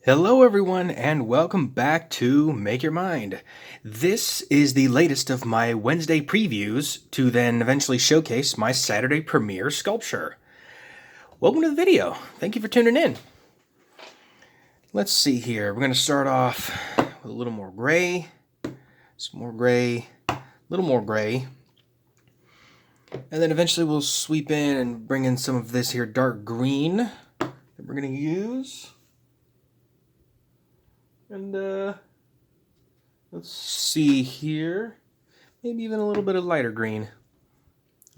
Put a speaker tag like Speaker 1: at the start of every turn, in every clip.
Speaker 1: Hello everyone and welcome back to Make Your Mind. This is the latest of my Wednesday previews to then eventually showcase my Saturday premiere sculpture. Welcome to the video. Thank you for tuning in. Let's see here. We're going to start off with a little more gray, some more gray, a little more gray, and then eventually we'll sweep in and bring in some of this here dark green that we're going to use. And let's see here, maybe even a little bit of lighter green.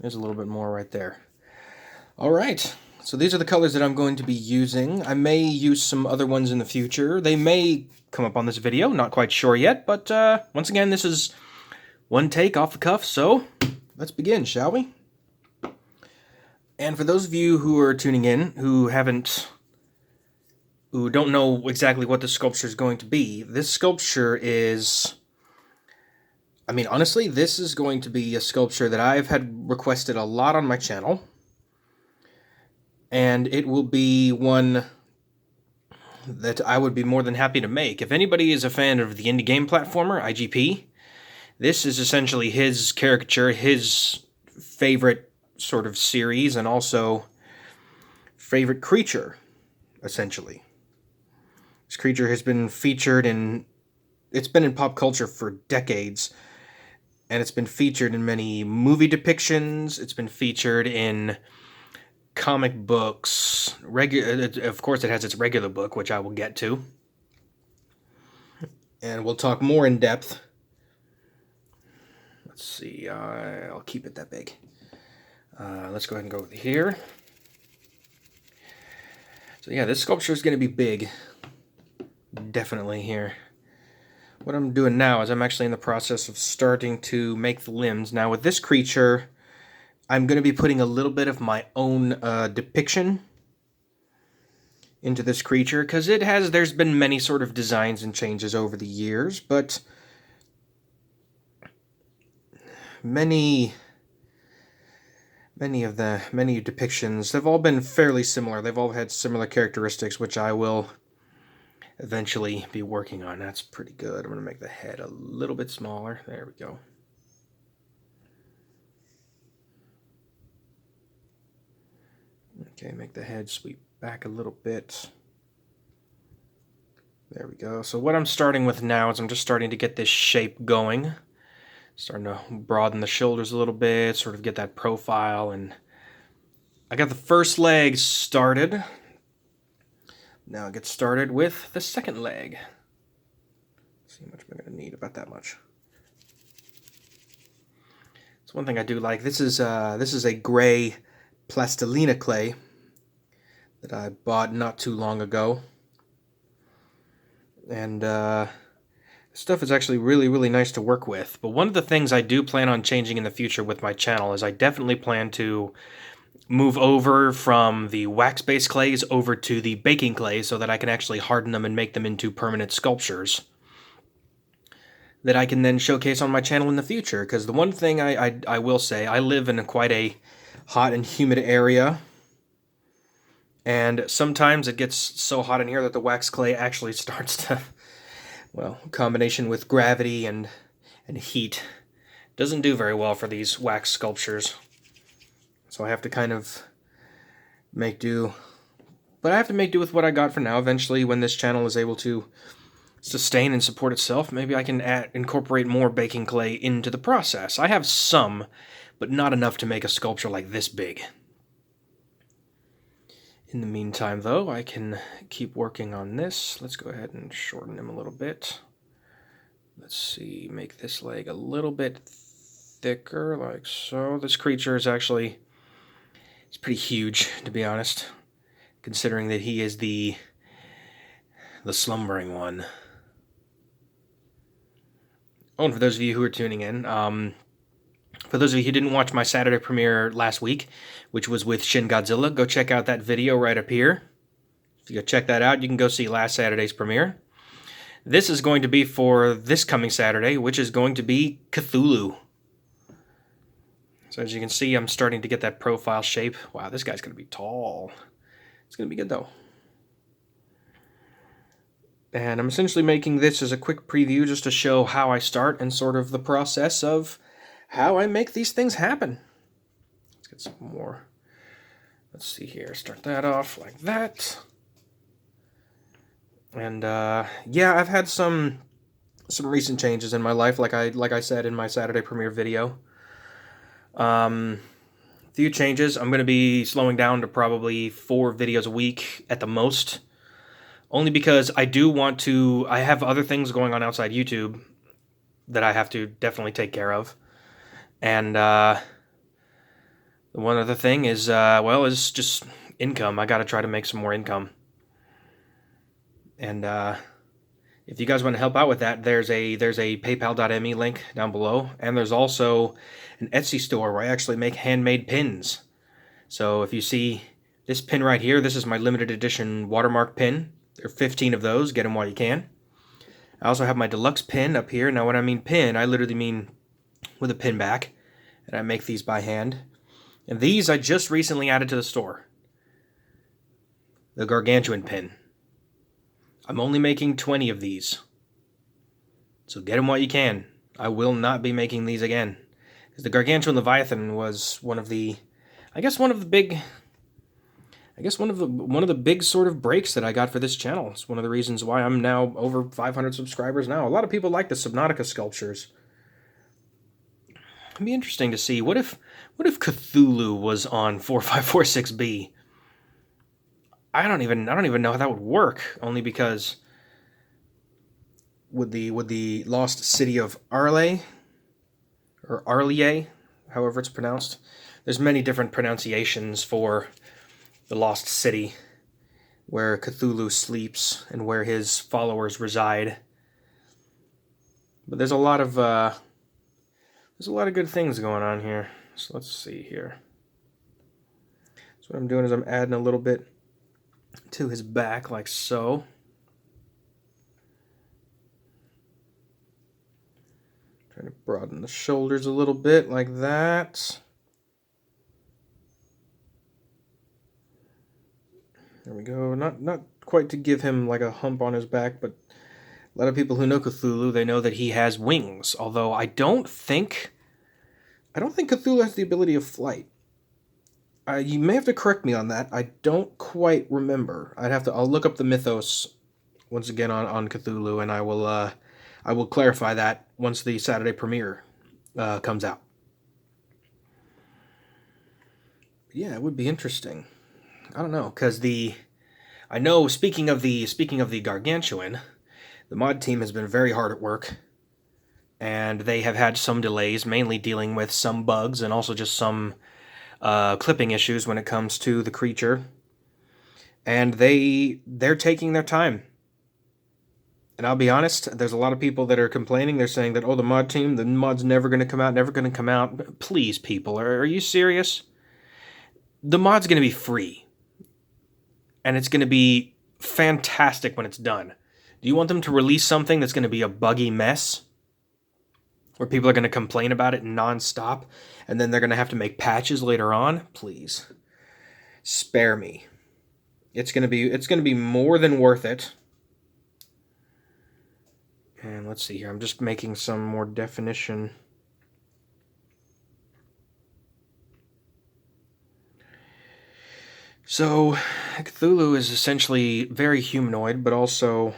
Speaker 1: There's a little bit more right there. All right, so these are the colors that I'm going to be using. I may use some other ones in the future. They may come up on this video, not quite sure yet, but once again, this is one take off the cuff, so let's begin, shall we? And for those of you who are tuning in, who don't know exactly what the sculpture is going to be, this sculpture is, honestly, this is going to be a sculpture that I've had requested a lot on my channel, and it will be one that I would be more than happy to make. If anybody is a fan of the indie game platformer, IGP, this is essentially his caricature, his favorite sort of series, and also favorite creature, essentially. This creature has been featured it's been in pop culture for decades, and it's been featured in many movie depictions, it's been featured in comic books, of course it has its regular book, which I will get to, and we'll talk more in depth. Let's see, I'll keep it that big. Let's go ahead and go over here. So yeah, this sculpture is going to be big. Definitely here. What I'm doing now is I'm actually in the process of starting to make the limbs. Now with this creature, I'm going to be putting a little bit of my own depiction into this creature, because there's been many sort of designs and changes over the years, but many depictions, they've all been fairly similar. They've all had similar characteristics, which I will eventually be working on. That's pretty good. I'm going to make the head a little bit smaller. There we go. Okay, make the head sweep back a little bit. There we go. So what I'm starting with now is I'm just starting to get this shape going. Starting to broaden the shoulders a little bit, sort of get that profile, and I got the first leg started. Now get started with the second leg. Let's see how much I'm going to need, about that much. It's one thing I do like. This is a gray plastilina clay that I bought not too long ago, and stuff is actually really, really nice to work with. But one of the things I do plan on changing in the future with my channel is I definitely plan to move over from the wax-based clays over to the baking clay so that I can actually harden them and make them into permanent sculptures that I can then showcase on my channel in the future. Because the one thing I will say, I live in quite a hot and humid area, and sometimes it gets so hot in here that the wax clay actually starts to, well, combination with gravity and heat, doesn't do very well for these wax sculptures. So I have to kind of make do. But I have to make do with what I got for now. Eventually, when this channel is able to sustain and support itself, maybe I can incorporate more baking clay into the process. I have some, but not enough to make a sculpture like this big. In the meantime, though, I can keep working on this. Let's go ahead and shorten him a little bit. Let's see, make this leg a little bit thicker, like so. This creature is actually, it's pretty huge, to be honest, considering that he is the slumbering one. Oh, and for those of you who are tuning in, for those of you who didn't watch my Saturday premiere last week, which was with Shin Godzilla, go check out that video right up here. If you go check that out, you can go see last Saturday's premiere. This is going to be for this coming Saturday, which is going to be Cthulu. So as you can see, I'm starting to get that profile shape. Wow, this guy's going to be tall. It's going to be good, though. And I'm essentially making this as a quick preview just to show how I start and sort of the process of how I make these things happen. Let's get some more. Let's see here. Start that off like that. And yeah, I've had some recent changes in my life, like I said in my Saturday premiere video. Few changes. I'm going to be slowing down to probably 4 videos a week at the most. Only because I do want to... I have other things going on outside YouTube that I have to definitely take care of. And one other thing is, well, is just income. I got to try to make some more income. And if you guys want to help out with that, there's a paypal.me link down below. And there's also an Etsy store where I actually make handmade pins. So if you see this pin right here, this is my limited edition watermark pin. There are 15 of those. Get them while you can. I also have my deluxe pin up here. Now when I mean pin, I literally mean with a pin back. And I make these by hand. And these I just recently added to the store. The Gargantuan pin. I'm only making 20 of these. So get them while you can. I will not be making these again. Because the Gargantuan Leviathan was one of the... one of the big sort of breaks that I got for this channel. It's one of the reasons why I'm now over 500 subscribers now. A lot of people like the Subnautica sculptures. It'd be interesting to see. What if Cthulu was on 4546B? I don't even know how that would work. Only because would the lost city of Arle or Arlie, however it's pronounced. There's many different pronunciations for the lost city where Cthulhu sleeps and where his followers reside. But there's a lot of good things going on here. So let's see here. So what I'm doing is I'm adding a little bit to his back like so. Trying to broaden the shoulders a little bit like that. There we go. Not quite to give him like a hump on his back, but a lot of people who know Cthulhu, they know that he has wings. Although I don't think Cthulhu has the ability of flight. You may have to correct me on that. I don't quite remember. I'll look up the mythos once again on Cthulhu, and I will clarify that once the Saturday premiere comes out. Yeah, it would be interesting. I don't know, because I know, speaking of the Gargantuan, the mod team has been very hard at work, and they have had some delays, mainly dealing with some bugs and also just some clipping issues when it comes to the creature. And they're taking their time. And I'll be honest, there's a lot of people that are complaining. They're saying that, oh, the mod's never going to come out. Please, people, are you serious? The mod's going to be free. And it's going to be fantastic when it's done. Do you want them to release something that's going to be a buggy mess? Where people are going to complain about it nonstop? And then they're going to have to make patches later on? Please. Spare me. It's going to be more than worth it. And let's see here. I'm just making some more definition. So, Cthulhu is essentially very humanoid, but also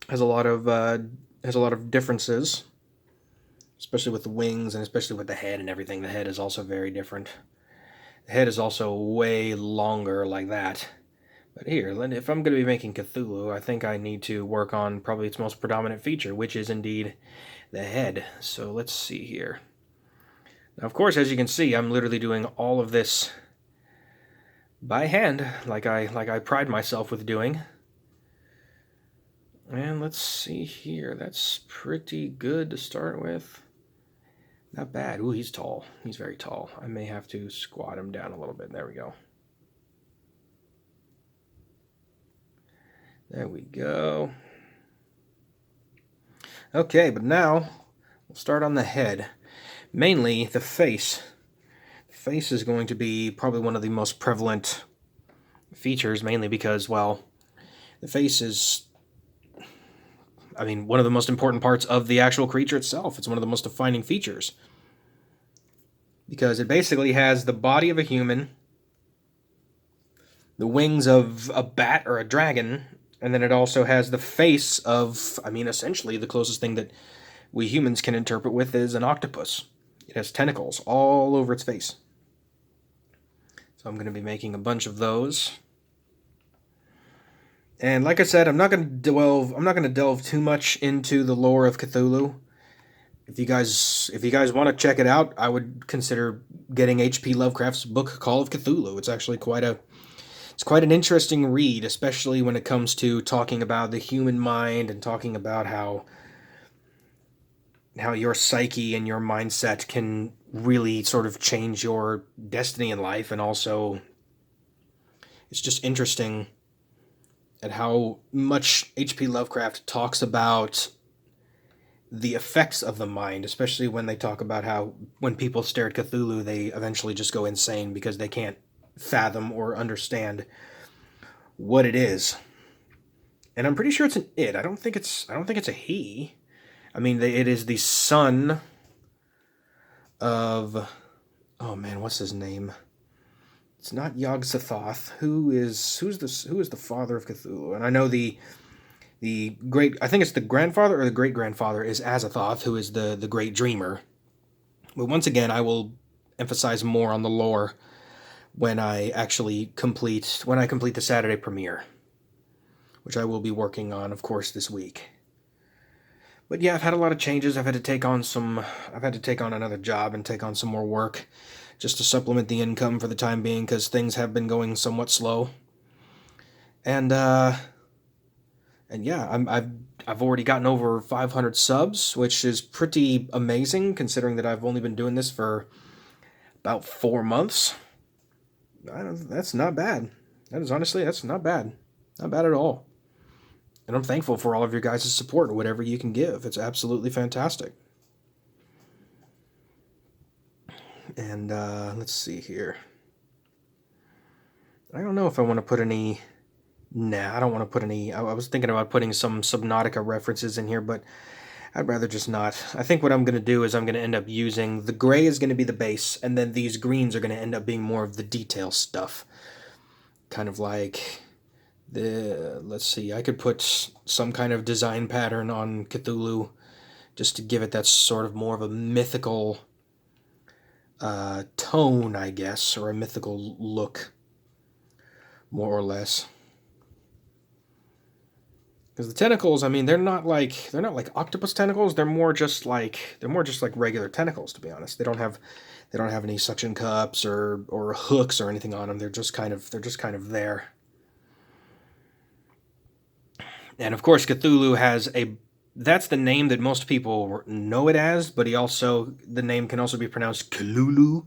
Speaker 1: has a lot of differences, especially with the wings and especially with the head and everything. The head is also very different. The head is also way longer like that. But here, if I'm going to be making Cthulhu, I think I need to work on probably its most predominant feature, which is indeed the head. So let's see here. Now, of course, as you can see, I'm literally doing all of this by hand, like I pride myself with doing. And let's see here. That's pretty good to start with. Not bad. Ooh, he's tall. He's very tall. I may have to squat him down a little bit. There we go. There we go. Okay, but now we'll start on the head. Mainly the face. The face is going to be probably one of the most prevalent features, mainly because, well, the face is I mean, one of the most important parts of the actual creature itself. It's one of the most defining features. Because it basically has the body of a human, the wings of a bat or a dragon, and then it also has the face of, I mean, essentially the closest thing that we humans can interpret with is an octopus. It has tentacles all over its face. So I'm going to be making a bunch of those. And like I said, I'm not going to delve too much into the lore of Cthulhu. If you guys want to check it out, I would consider getting H.P. Lovecraft's book Call of Cthulhu. It's actually quite an interesting read, especially when it comes to talking about the human mind and talking about how your psyche and your mindset can really sort of change your destiny in life. And also, it's just interesting at how much H.P. Lovecraft talks about the effects of the mind, especially when they talk about how when people stare at Cthulhu, they eventually just go insane because they can't fathom or understand what it is. And I'm pretty sure it's an it. I don't think it's a he. I mean, it is the son of, oh man, what's his name? It's not Yog-Sothoth. Who is the father of Cthulhu? And I know the great, I think it's the grandfather or the great grandfather is Azathoth, who is the great dreamer. But once again, I will emphasize more on the lore when I complete the Saturday premiere, which I will be working on, of course, this week. But yeah, I've had a lot of changes. I've had to take on another job and take on some more work just to supplement the income for the time being, because things have been going somewhat slow. And yeah, I've already gotten over 500 subs, which is pretty amazing considering that I've only been doing this for about 4 months. That's not bad. That's not bad. Not bad at all. And I'm thankful for all of your guys' support and whatever you can give. It's absolutely fantastic. And let's see here. I don't know if I want to put any... Nah, I don't want to put any... I was thinking about putting some Subnautica references in here, but I'd rather just not. I think what I'm going to do is I'm going to end up using... The gray is going to be the base, and then these greens are going to end up being more of the detail stuff. Kind of like... let's see, I could put some kind of design pattern on Cthulhu just to give it that sort of more of a mythical tone, I guess, or a mythical look, more or less. Because the tentacles, I mean, they're not like octopus tentacles. They're more just like regular tentacles, to be honest. They don't have any suction cups or hooks or anything on them. They're just kind of there. And of course, Cthulhu has that's the name that most people know it as, but the name can also be pronounced Cthulhu,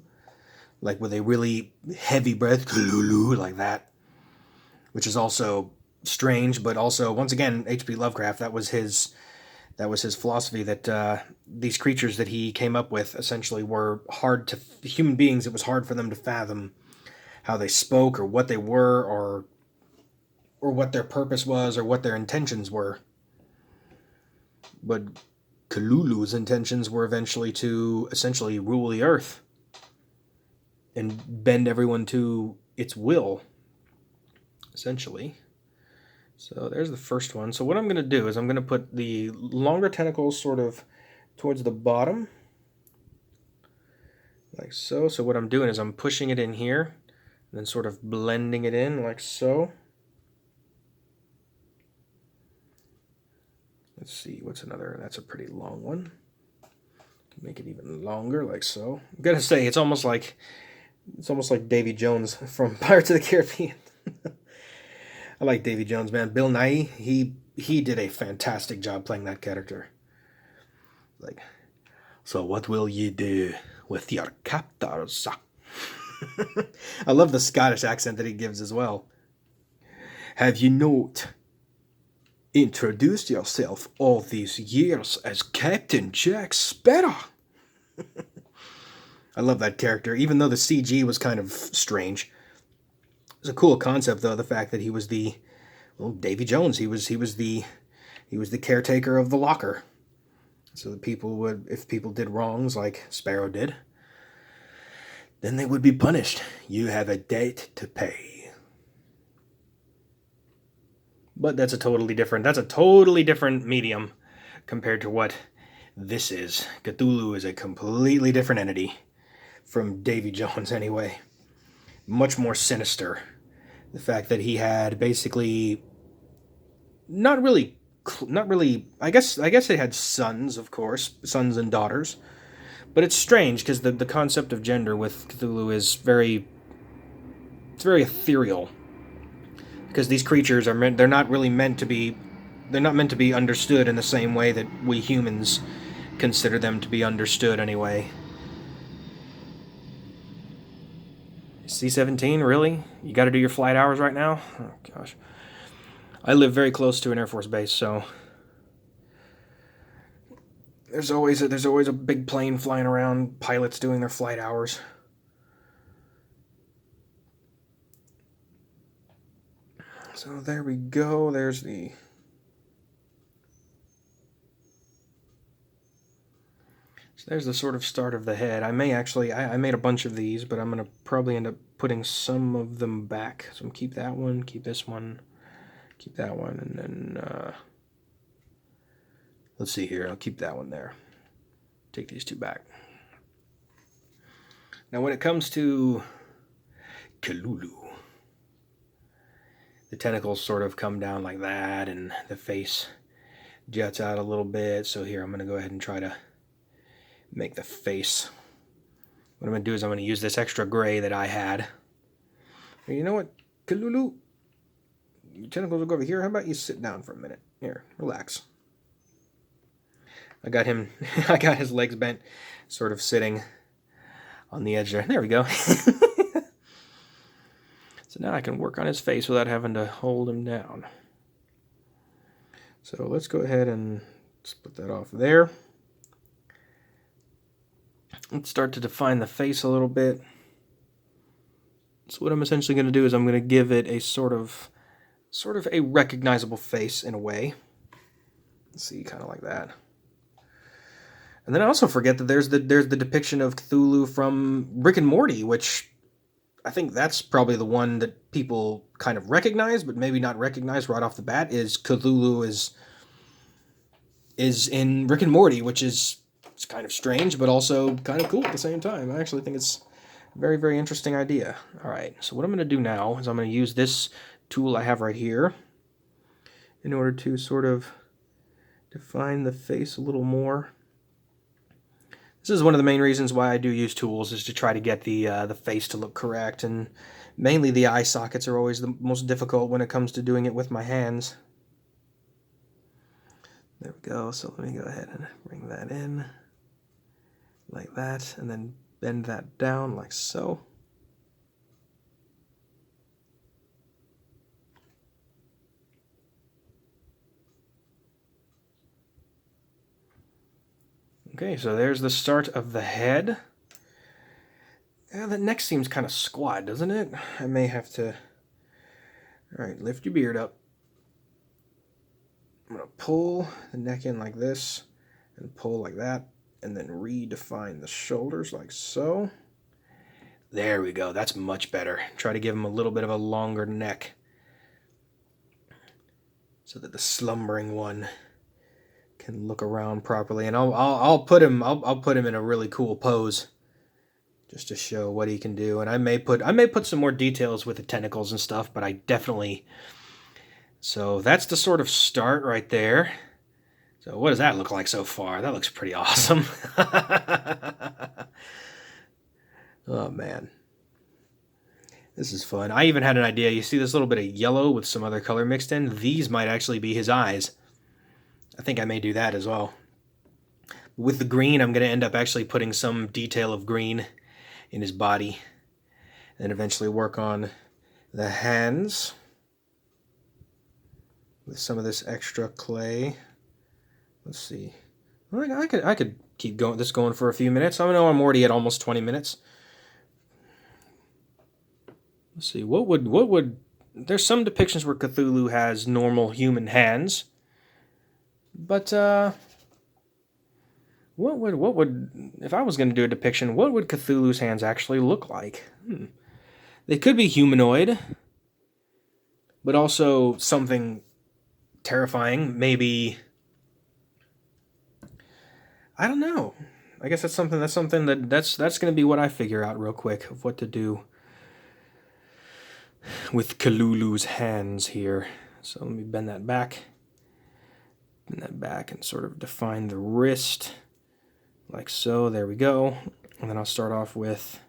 Speaker 1: like with a really heavy breath, Cthulhu, like that, which is also strange, but also, once again, H.P. Lovecraft, that was his philosophy, that these creatures that he came up with essentially were human beings. It was hard for them to fathom how they spoke or what they were or what their purpose was or what their intentions were. But Cthulhu's intentions were eventually to essentially rule the earth and bend everyone to its will, essentially. So there's the first one. So what I'm going to do is I'm going to put the longer tentacles sort of towards the bottom, like so. So what I'm doing is I'm pushing it in here and then sort of blending it in like so. Let's see, what's another? That's a pretty long one. Make it even longer, like so. I'm gonna say it's almost like Davy Jones from Pirates of the Caribbean. I like Davy Jones, man. Bill Nighy, he did a fantastic job playing that character. Like, so what will ye do with your captors? I love the Scottish accent that he gives as well. Have you not introduced yourself all these years as Captain Jack Sparrow? I love that character, even though the CG was kind of strange. It was a cool concept, though, the fact that he was Davy Jones. He was the He was the caretaker of the locker. So the people would, if people did wrongs like Sparrow did, then they would be punished. You have a debt to pay. But that's a totally different medium compared to what this is. Cthulhu is a completely different entity from Davy Jones anyway. Much more sinister. The fact that he had basically not really, I guess they had sons, of course, sons and daughters. But it's strange because the concept of gender with Cthulhu is very ethereal. Because these creatures they're not meant to be understood in the same way that we humans consider them to be understood anyway. C-17, really? You got to do your flight hours right now? Oh gosh. I live very close to an Air Force base, so there's always a big plane flying around, pilots doing their flight hours. So there we go. There's the sort of start of the head. I may actually, I made a bunch of these, but I'm going to probably end up putting some of them back. So keep that one, keep this one, keep that one, and then, let's see here, I'll keep that one there. Take these two back. Now when it comes to Cthulhu, the tentacles sort of come down like that, and the face juts out a little bit. So here, I'm going to go ahead and try to make the face. What I'm going to do is I'm going to use this extra gray that I had. You know what, Cthulhu? Your tentacles will go over here. How about you sit down for a minute? Here, relax. I got him, I got his legs bent, sort of sitting on the edge there. There we go. So now I can work on his face without having to hold him down. So let's go ahead and split that off there. Let's start to define the face a little bit. So what I'm essentially going to do is I'm going to give it a sort of a recognizable face in a way. Let's see, kind of like that. And then I also forget that there's the depiction of Cthulhu from Rick and Morty, which I think that's probably the one that people kind of recognize, but maybe not recognize right off the bat, is Cthulhu is in Rick and Morty, which is, it's kind of strange, but also kind of cool at the same time. I actually think it's a very, very interesting idea. All right, so what I'm going to do now is I'm going to use this tool I have right here in order to sort of define the face a little more. This is one of the main reasons why I do use tools, is to try to get the face to look correct, and mainly the eye sockets are always the most difficult when it comes to doing it with my hands. There we go, so let me go ahead and bring that in like that, and then bend that down like so. Okay, so there's the start of the head. Yeah, the neck seems kind of squat, doesn't it? I may have to... Alright, lift your beard up. I'm going to pull the neck in like this, and pull like that, and then redefine the shoulders like so. There we go, that's much better. Try to give him a little bit of a longer neck, so that the slumbering one can look around properly. And I'll put him in a really cool pose, just to show what he can do. And I may put some more details with the tentacles and stuff, but I definitely... So that's the sort of start right there. So what does that look like so far? That looks pretty awesome. Oh man, this is fun. I even had an idea. You see this little bit of yellow with some other color mixed in? These might actually be his eyes. I think I may do that as well. With the green, I'm going to end up actually putting some detail of green in his body, and eventually work on the hands with some of this extra clay. Let's see. I could keep going for a few minutes. I know I'm already at almost 20 minutes. Let's see. What would there's some depictions where Cthulhu has normal human hands. But what would if I was going to do a depiction? What would Cthulhu's hands actually look like? They could be humanoid, but also something terrifying. Maybe, I don't know. I guess that's something that's going to be what I figure out real quick of what to do with Cthulhu's hands here. So let me bend that back and sort of define the wrist like so. There we go. And then I'll start off with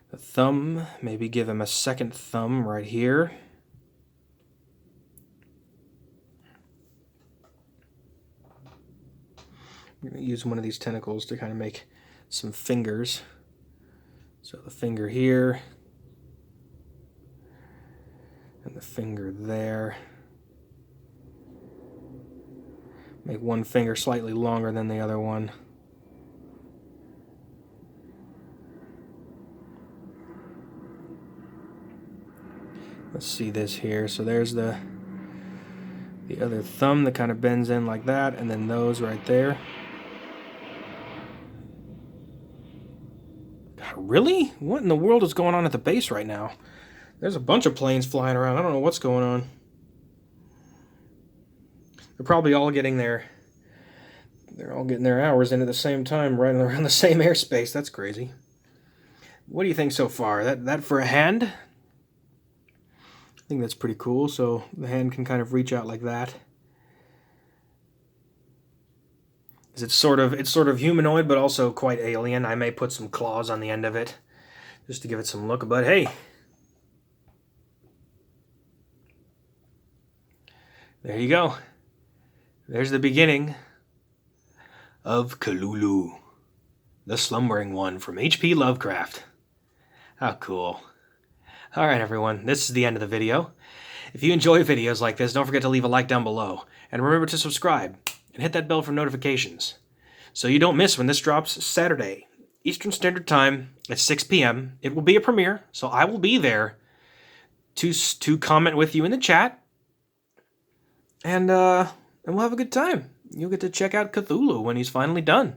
Speaker 1: the thumb, maybe give him a second thumb right here. I'm going to use one of these tentacles to kind of make some fingers. So the finger here, and the finger there. Make one finger slightly longer than the other one. Let's see this here. So there's the other thumb that kind of bends in like that, and then those right there. God, really? What in the world is going on at the base right now? There's a bunch of planes flying around. I don't know what's going on. They're probably all getting their hours in at the same time, right around the same airspace. That's crazy. What do you think so far? That for a hand? I think that's pretty cool. So the hand can kind of reach out like that. It's sort of humanoid, but also quite alien. I may put some claws on the end of it just to give it some look. But hey, there you go. There's the beginning of Cthulhu, the Slumbering One from H.P. Lovecraft. How cool. Alright everyone, this is the end of the video. If you enjoy videos like this, don't forget to leave a like down below. And remember to subscribe and hit that bell for notifications so you don't miss when this drops Saturday, Eastern Standard Time at 6 p.m. It will be a premiere, so I will be there to comment with you in the chat. And we'll have a good time. You'll get to check out Cthulhu when he's finally done.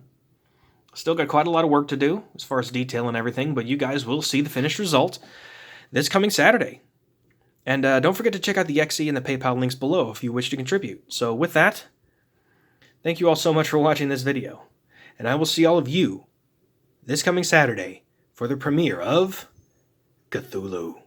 Speaker 1: Still got quite a lot of work to do as far as detail and everything, but you guys will see the finished result this coming Saturday. And don't forget to check out the Xe and the PayPal links below if you wish to contribute. So with that, thank you all so much for watching this video. And I will see all of you this coming Saturday for the premiere of Cthulhu.